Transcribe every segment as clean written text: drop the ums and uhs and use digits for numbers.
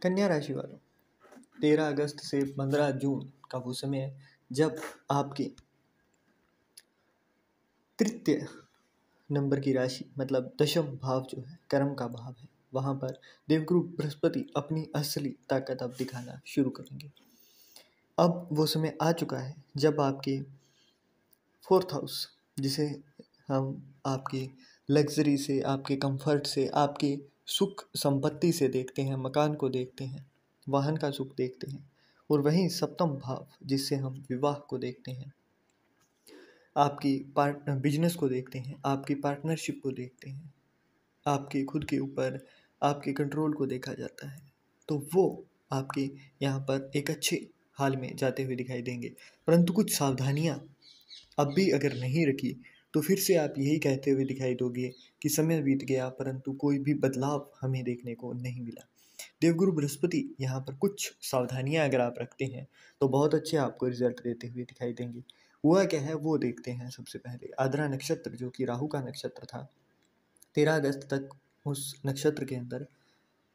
कन्या राशि वालों, 13 अगस्त से 15 जून का वो समय है जब आपके तृतीय नंबर की राशि मतलब दशम भाव जो है, कर्म का भाव है, वहाँ पर देवगुरु बृहस्पति अपनी असली ताकत अब दिखाना शुरू करेंगे। अब वो समय आ चुका है जब आपके फोर्थ हाउस, जिसे हम आपकी लग्जरी से, आपके कंफर्ट से, आपकी सुख संपत्ति से देखते हैं, मकान को देखते हैं, वाहन का सुख देखते हैं, और वहीं सप्तम भाव जिससे हम विवाह को देखते हैं, आपकी बिजनेस को देखते हैं, आपकी पार्टनरशिप को देखते हैं, आपके खुद के ऊपर आपके कंट्रोल को देखा जाता है, तो वो आपके यहाँ पर एक अच्छे हाल में जाते हुए दिखाई देंगे। परंतु कुछ सावधानियाँ अब भी अगर नहीं रखी तो फिर से आप यही कहते हुए दिखाई दोगे कि समय बीत गया परंतु कोई भी बदलाव हमें देखने को नहीं मिला। देवगुरु बृहस्पति यहाँ पर कुछ सावधानियाँ अगर आप रखते हैं तो बहुत अच्छे आपको रिजल्ट देते हुए दिखाई देंगे। हुआ क्या है वो देखते हैं। सबसे पहले आद्रा नक्षत्र जो कि राहु का नक्षत्र था, 13 अगस्त तक उस नक्षत्र के अंदर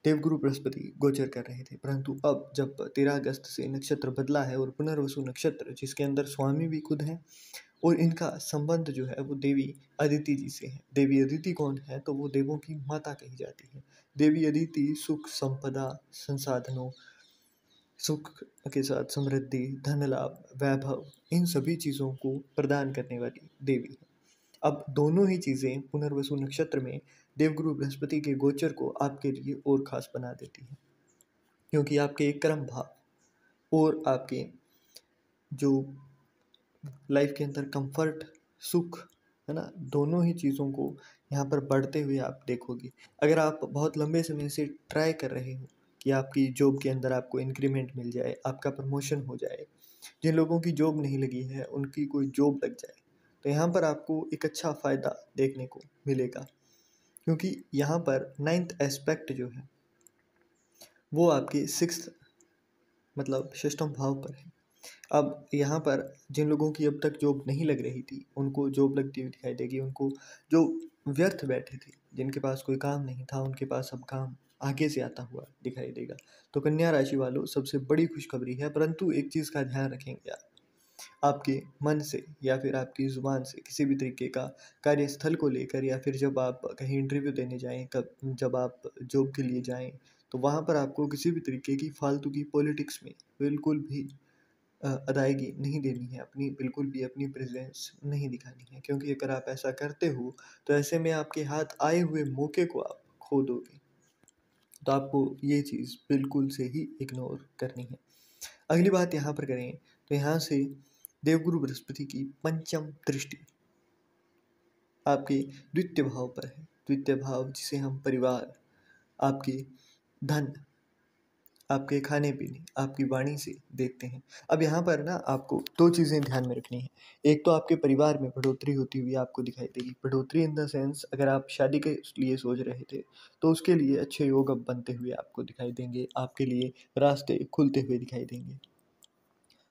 देवगुरु बृहस्पति गोचर कर रहे थे, परंतु अब जब 13 अगस्त से नक्षत्र बदला है और पुनर्वसु नक्षत्र जिसके अंदर स्वामी भी खुद हैं और इनका संबंध जो है वो देवी अदिति जी से है। देवी अदिति कौन है? तो वो देवों की माता कही जाती है। देवी अदिति सुख संपदा संसाधनों, सुख के साथ समृद्धि, धन लाभ, वैभव, इन सभी चीज़ों को प्रदान करने वाली देवी है। अब दोनों ही चीज़ें पुनर्वसु नक्षत्र में देवगुरु बृहस्पति के गोचर को आपके लिए और खास बना देती है, क्योंकि आपके एक कर्म भाव और आपके जो लाइफ के अंदर कंफर्ट, सुख है ना, दोनों ही चीज़ों को यहाँ पर बढ़ते हुए आप देखोगे। अगर आप बहुत लंबे समय से ट्राई कर रहे हो कि आपकी जॉब के अंदर आपको इंक्रीमेंट मिल जाए, आपका प्रमोशन हो जाए, जिन लोगों की जॉब नहीं लगी है उनकी कोई जॉब लग जाए, तो यहाँ पर आपको एक अच्छा फ़ायदा देखने को मिलेगा, क्योंकि यहाँ पर 9th एस्पेक्ट जो है वो आपके 6th मतलब षष्ठम भाव पर है। अब यहाँ पर जिन लोगों की अब तक जॉब नहीं लग रही थी उनको जॉब लगती हुई दिखाई देगी। उनको जो व्यर्थ बैठे थे, जिनके पास कोई काम नहीं था, उनके पास अब काम आगे से आता हुआ दिखाई देगा। तो कन्या राशि वालों, सबसे बड़ी खुशखबरी है, परंतु एक चीज़ का ध्यान रखेंगे आप, आपके मन से या फिर आपकी ज़ुबान से किसी भी तरीके का कार्यस्थल को लेकर, या फिर जब आप कहीं इंटरव्यू देने जाएं, कब जब आप जॉब के लिए जाएं, तो वहाँ पर आपको किसी भी तरीके की फालतू की पॉलिटिक्स में बिल्कुल भी अदायगी नहीं देनी है, अपनी बिल्कुल भी अपनी प्रेजेंस नहीं दिखानी है, क्योंकि अगर आप ऐसा करते हो तो ऐसे में आपके हाथ आए हुए मौके को आप खो दोगे। तो आपको ये चीज़ बिल्कुल से ही इग्नोर करनी है। अगली बात यहाँ पर करें तो यहाँ से देवगुरु बृहस्पति की पंचम दृष्टि आपके द्वितीय भाव पर है। द्वितीय भाव जिसे हम परिवार, आपके धन, आपके खाने पीने, आपकी वाणी से देखते हैं। अब यहाँ पर ना आपको दो चीज़ें ध्यान में रखनी है। एक तो आपके परिवार में बढ़ोतरी होती हुई आपको दिखाई देगी। बढ़ोतरी इन द सेंस, अगर आप शादी के लिए सोच रहे थे तो उसके लिए अच्छे योग अब बनते हुए आपको दिखाई देंगे, आपके लिए रास्ते खुलते हुए दिखाई देंगे।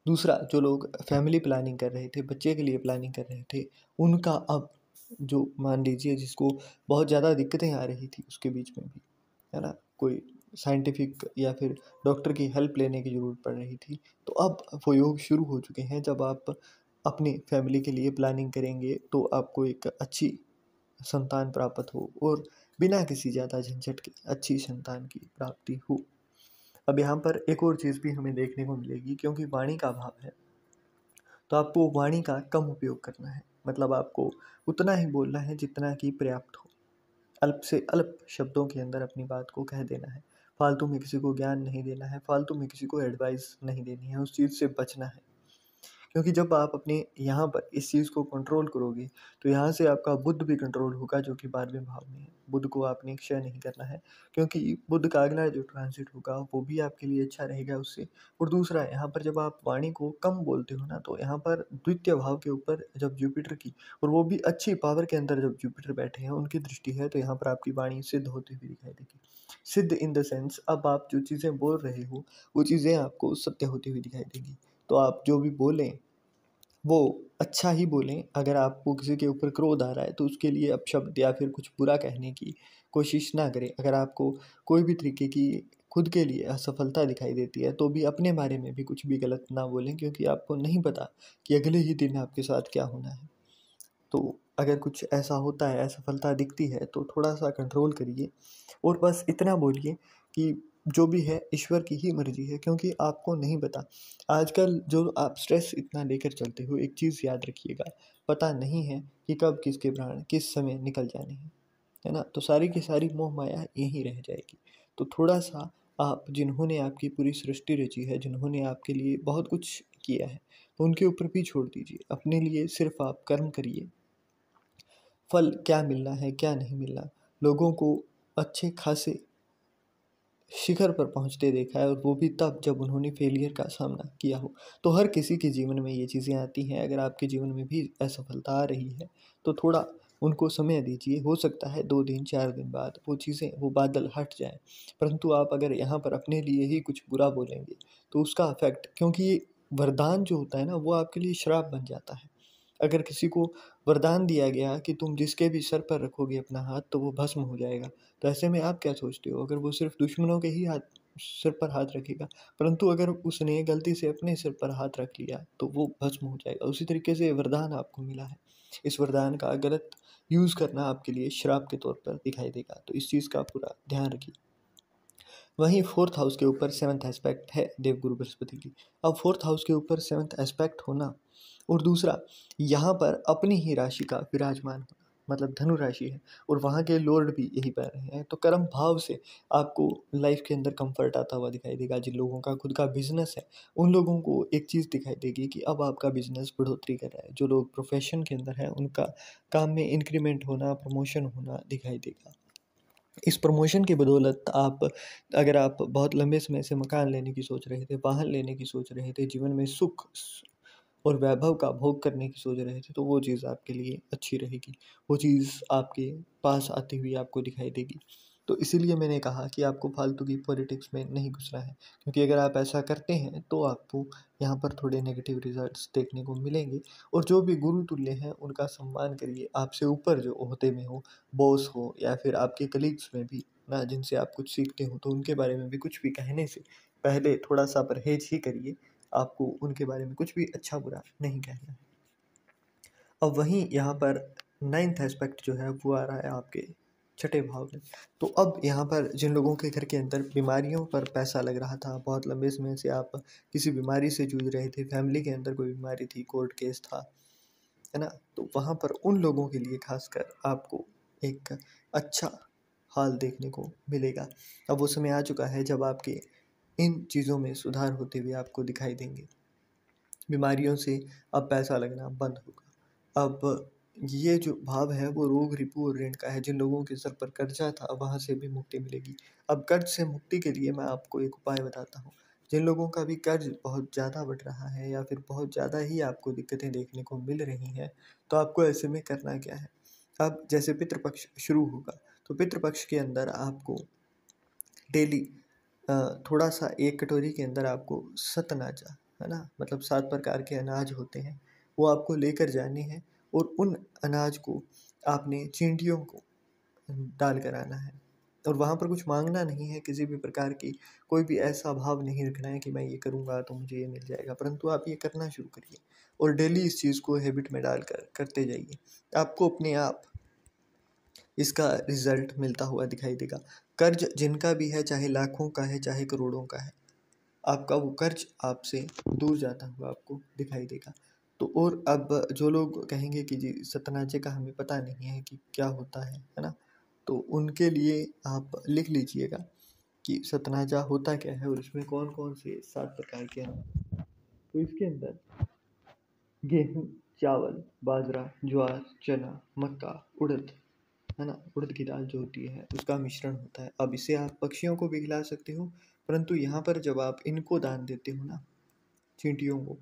दूसरा, जो लोग फैमिली प्लानिंग कर रहे थे, बच्चे के लिए प्लानिंग कर रहे थे, उनका अब जो मान लीजिए जिसको बहुत ज़्यादा दिक्कतें आ रही थी उसके बीच में भी, है ना, कोई साइंटिफिक या फिर डॉक्टर की हेल्प लेने की ज़रूरत पड़ रही थी, तो अब वो योग शुरू हो चुके हैं। जब आप अपनी फैमिली के लिए प्लानिंग करेंगे तो आपको एक अच्छी संतान प्राप्त हो और बिना किसी ज़्यादा झंझट के अच्छी संतान की प्राप्ति हो। अब यहाँ पर एक और चीज़ भी हमें देखने को मिलेगी, क्योंकि वाणी का भाव है तो आपको वाणी का कम उपयोग करना है। मतलब आपको उतना ही बोलना है जितना कि पर्याप्त हो। अल्प से अल्प शब्दों के अंदर अपनी बात को कह देना है। फालतू में किसी को ज्ञान नहीं देना है, फालतू में किसी को एडवाइस नहीं देनी है, उस चीज़ से बचना है। क्योंकि जब आप अपने यहाँ पर इस चीज़ को कंट्रोल करोगे तो यहाँ से आपका बुध भी कंट्रोल होगा, जो कि 12वें भाव में है। बुध को आपने क्षय नहीं करना है, क्योंकि बुध का अगला जो ट्रांजिट होगा वो भी आपके लिए अच्छा रहेगा उससे। और दूसरा, यहाँ पर जब आप वाणी को कम बोलते हो ना, तो यहाँ पर द्वितीय भाव के ऊपर जब जुपिटर की, और वो भी अच्छी पावर के अंदर जब जुपिटर बैठे हैं, उनकी दृष्टि है, तो यहाँ पर आपकी वाणी सिद्ध होती हुई दिखाई देगी। सिद्ध इन द सेंस, अब आप जो चीज़ें बोल रहे हो वो चीज़ें आपको सत्य होती हुई दिखाई देगी। तो आप जो भी बोलें वो अच्छा ही बोलें। अगर आपको किसी के ऊपर क्रोध आ रहा है तो उसके लिए अपशब्द या फिर कुछ बुरा कहने की कोशिश ना करें। अगर आपको कोई भी तरीके की खुद के लिए असफलता दिखाई देती है तो भी अपने बारे में भी कुछ भी गलत ना बोलें, क्योंकि आपको नहीं पता कि अगले ही दिन आपके साथ क्या होना है। तो अगर कुछ ऐसा होता है, असफलता दिखती है, तो थोड़ा सा कंट्रोल करिए और बस इतना बोलिए कि जो भी है ईश्वर की ही मर्जी है, क्योंकि आपको नहीं पता। आजकल जो आप स्ट्रेस इतना लेकर चलते हो, एक चीज़ याद रखिएगा, पता नहीं है कि कब किसके प्राण किस समय निकल जाने हैं, है ना? तो सारी की सारी मोह माया यहीं रह जाएगी। तो थोड़ा सा आप, जिन्होंने आपकी पूरी सृष्टि रची है, जिन्होंने आपके लिए बहुत कुछ किया है, तो उनके ऊपर भी छोड़ दीजिए। अपने लिए सिर्फ आप कर्म करिए। फल क्या मिलना है, क्या नहीं मिलना, लोगों को अच्छे खासे शिखर पर पहुंचते देखा है, और वो भी तब जब उन्होंने फेलियर का सामना किया हो। तो हर किसी के जीवन में ये चीज़ें आती हैं। अगर आपके जीवन में भी असफलता आ रही है तो थोड़ा उनको समय दीजिए। हो सकता है 2 दिन 4 दिन बाद वो चीज़ें, वो बादल हट जाएं। परंतु आप अगर यहाँ पर अपने लिए ही कुछ बुरा बोलेंगे तो उसका अफेक्ट, क्योंकि ये वरदान जो होता है ना, वो आपके लिए श्राप बन जाता है। अगर किसी को वरदान दिया गया कि तुम जिसके भी सर पर रखोगे अपना हाथ तो वो भस्म हो जाएगा, तो ऐसे में आप क्या सोचते हो? अगर वो सिर्फ दुश्मनों के ही हाथ सिर पर हाथ रखेगा, परंतु अगर उसने गलती से अपने सिर पर हाथ रख लिया तो वो भस्म हो जाएगा। उसी तरीके से वरदान आपको मिला है, इस वरदान का गलत यूज़ करना आपके लिए श्राप के तौर पर दिखाई देगा। तो इस चीज़ का पूरा ध्यान रखिए। वहीं फोर्थ हाउस के ऊपर सेवन्थ एस्पेक्ट है देवगुरु बृहस्पति की। अब फोर्थ हाउस के ऊपर सेवन्थ एस्पेक्ट होना, और दूसरा यहाँ पर अपनी ही राशि का विराजमान होना, मतलब धनु राशि है और वहाँ के लॉर्ड भी यही पर रहे हैं, तो कर्म भाव से आपको लाइफ के अंदर कंफर्ट आता हुआ दिखाई देगा। जिन लोगों का खुद का बिजनेस है उन लोगों को एक चीज़ दिखाई देगी कि अब आपका बिजनेस बढ़ोतरी कर रहा है। जो लोग प्रोफेशन के अंदर हैं उनका काम में इंक्रीमेंट होना, प्रमोशन होना दिखाई देगा। इस प्रमोशन की बदौलत आप, अगर आप बहुत लंबे समय से मकान लेने की सोच रहे थे, वाहन लेने की सोच रहे थे, जीवन में सुख और वैभव का भोग करने की सोच रहे थे, तो वो चीज़ आपके लिए अच्छी रहेगी। वो चीज़ आपके पास आती हुई आपको दिखाई देगी। तो इसीलिए मैंने कहा कि आपको फालतू की पॉलिटिक्स में नहीं घुसना है, क्योंकि अगर आप ऐसा करते हैं तो आपको यहाँ पर थोड़े नेगेटिव रिजल्ट्स देखने को मिलेंगे। और जो भी गुरु तुल्य हैं उनका सम्मान करिए। आपसे ऊपर जो ओहदे में हो, बॉस हो या फिर आपके कलीग्स में भी ना, जिनसे आप कुछ सीखते हो, तो उनके बारे में भी कुछ भी कहने से पहले थोड़ा सा परहेज ही करिए। आपको उनके बारे में कुछ भी अच्छा बुरा नहीं कहना है। अब वहीं यहाँ पर नाइन्थ एस्पेक्ट जो है वो आ रहा है आपके छठे भाव में। तो अब यहाँ पर जिन लोगों के घर के अंदर बीमारियों पर पैसा लग रहा था, बहुत लंबे समय से आप किसी बीमारी से जूझ रहे थे, फैमिली के अंदर कोई बीमारी थी, कोर्ट केस था, है ना, तो वहाँ पर उन लोगों के लिए खासकर आपको एक अच्छा हाल देखने को मिलेगा। अब वो समय आ चुका है जब आपके इन चीज़ों में सुधार होते हुए आपको दिखाई देंगे। बीमारियों से अब पैसा लगना बंद होगा। अब ये जो भाव है वो रोग, रिपू और ऋण का है। जिन लोगों के सर पर कर्जा था वहाँ से भी मुक्ति मिलेगी। अब कर्ज से मुक्ति के लिए मैं आपको एक उपाय बताता हूँ। जिन लोगों का भी कर्ज बहुत ज़्यादा बढ़ रहा है या फिर बहुत ज़्यादा ही आपको दिक्कतें देखने को मिल रही हैं, तो आपको ऐसे में करना क्या है। अब जैसे पितृपक्ष शुरू होगा, तो पितृपक्ष के अंदर आपको डेली थोड़ा सा एक कटोरी के अंदर आपको सतनाजा, है ना, मतलब 7 प्रकार के अनाज होते हैं, वो आपको लेकर जाने हैं। और उन अनाज को आपने चींटियों को डाल कर आना है। और वहाँ पर कुछ मांगना नहीं है, किसी भी प्रकार की कोई भी ऐसा भाव नहीं रखना है कि मैं ये करूँगा तो मुझे ये मिल जाएगा, परंतु आप ये करना शुरू करिए और डेली इस चीज़ को हैबिट में डालकर करते जाइए। आपको अपने आप इसका रिजल्ट मिलता हुआ दिखाई देगा। कर्ज जिनका भी है, चाहे लाखों का है चाहे करोड़ों का है, आपका वो कर्ज आपसे दूर जाता हुआ आपको दिखाई देगा। तो और अब जो लोग कहेंगे कि जी सतनाजे का हमें पता नहीं है कि क्या होता है ना, तो उनके लिए आप लिख लीजिएगा कि सतनाजा होता क्या है और इसमें कौन कौन से 7 प्रकार के हैं। तो इसके अंदर गेहूँ, चावल, बाजरा, ज्वार, चना, मक्का, उड़द, है ना, उड़द की दाल जो होती है उसका मिश्रण होता है। अब इसे आप पक्षियों को भी खिला सकते हो, परंतु यहाँ पर जब आप इनको दान देते हो ना, चींटियों को,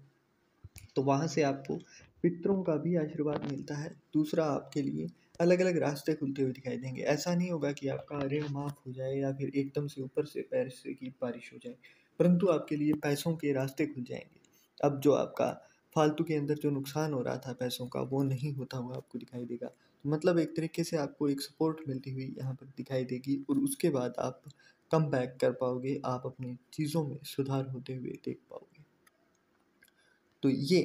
तो वहाँ से आपको पितरों का भी आशीर्वाद मिलता है। दूसरा, आपके लिए अलग अलग रास्ते खुलते हुए दिखाई देंगे। ऐसा नहीं होगा कि आपका ऋण माफ़ हो जाए या फिर एकदम से ऊपर से पैसे की बारिश हो जाए, परंतु आपके लिए पैसों के रास्ते खुल जाएंगे। अब जो आपका फालतू के अंदर जो नुकसान हो रहा था पैसों का, वो नहीं होता हुआ आपको दिखाई देगा। तो मतलब एक तरीके से आपको एक सपोर्ट मिलती हुई यहाँ पर दिखाई देगी। और उसके बाद आप कम बैक कर पाओगे, आप अपनी चीज़ों में सुधार होते हुए देख पाओगे। तो ये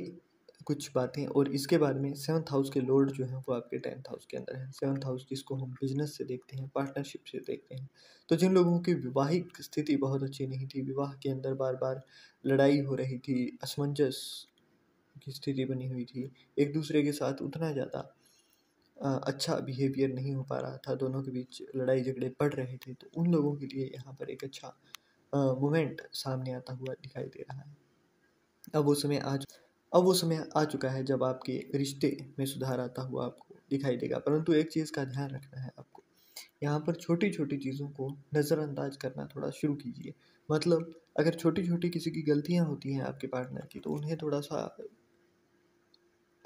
कुछ बातें, और इसके बाद में 7th हाउस के लॉर्ड जो हैं वो आपके 10th हाउस के अंदर है। 7th हाउस जिसको हम बिजनेस से देखते हैं, पार्टनरशिप से देखते हैं। तो जिन लोगों की विवाहिक स्थिति बहुत अच्छी नहीं थी, विवाह के अंदर बार बार लड़ाई हो रही थी, असमंजस की स्थिति बनी हुई थी, एक दूसरे के साथ उतना ज़्यादा अच्छा बिहेवियर नहीं हो पा रहा था, दोनों के बीच लड़ाई झगड़े बढ़ रहे थे, तो उन लोगों के लिए यहाँ पर एक अच्छा मोमेंट सामने आता हुआ दिखाई दे रहा है। अब वो समय आज अब वो समय आ चुका है जब आपके रिश्ते में सुधार आता हुआ आपको दिखाई देगा। परंतु एक चीज़ का ध्यान रखना है आपको, यहाँ पर छोटी छोटी चीज़ों को नज़रअंदाज करना थोड़ा शुरू कीजिए। मतलब अगर छोटी छोटी किसी की गलतियाँ होती हैं आपके पार्टनर की, तो उन्हें थोड़ा सा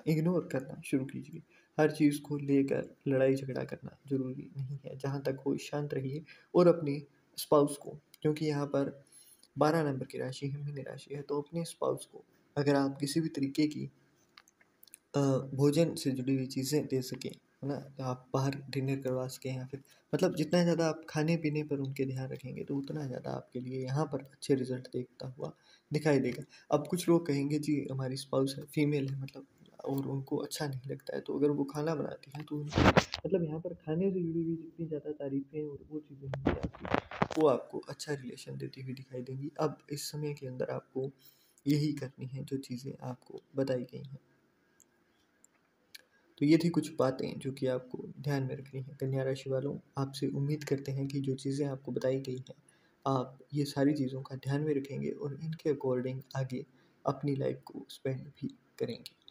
इग्नोर करना शुरू कीजिए। हर चीज़ को लेकर लड़ाई झगड़ा करना ज़रूरी नहीं है। जहाँ तक हो शांत रहिए, और अपने स्पाउस को, क्योंकि यहाँ पर 12 नंबर की राशि हिमनी राशि है, तो अपने स्पाउस को अगर आप किसी भी तरीके की भोजन से जुड़ी हुई चीज़ें दे सकें, है ना, आप बाहर डिनर करवा सकें, या फिर मतलब जितना ज़्यादा आप खाने पीने पर उनके ध्यान रखेंगे, तो उतना ज़्यादा आपके लिए यहाँ पर अच्छे रिजल्ट देखता हुआ दिखाई देगा। अब कुछ लोग कहेंगे जी हमारी स्पाउस है, फीमेल है, मतलब और उनको अच्छा नहीं लगता है, तो अगर वो खाना बनाती है तो मतलब यहाँ पर खाने से जुड़ी हुई जितनी ज़्यादा तारीफ़ें और वो चीज़ें होंगी आपकी, वो आपको अच्छा रिलेशन देती हुई दिखाई देंगी। अब इस समय के अंदर आपको यही करनी है जो चीज़ें आपको बताई गई हैं। तो ये थी कुछ बातें जो कि आपको ध्यान में रखनी है। कन्या राशि वालों, आपसे उम्मीद करते हैं कि जो चीज़ें आपको बताई गई हैं, आप ये सारी चीज़ों का ध्यान में रखेंगे और इनके अकॉर्डिंग आगे अपनी लाइफ को स्पेंड भी करेंगे।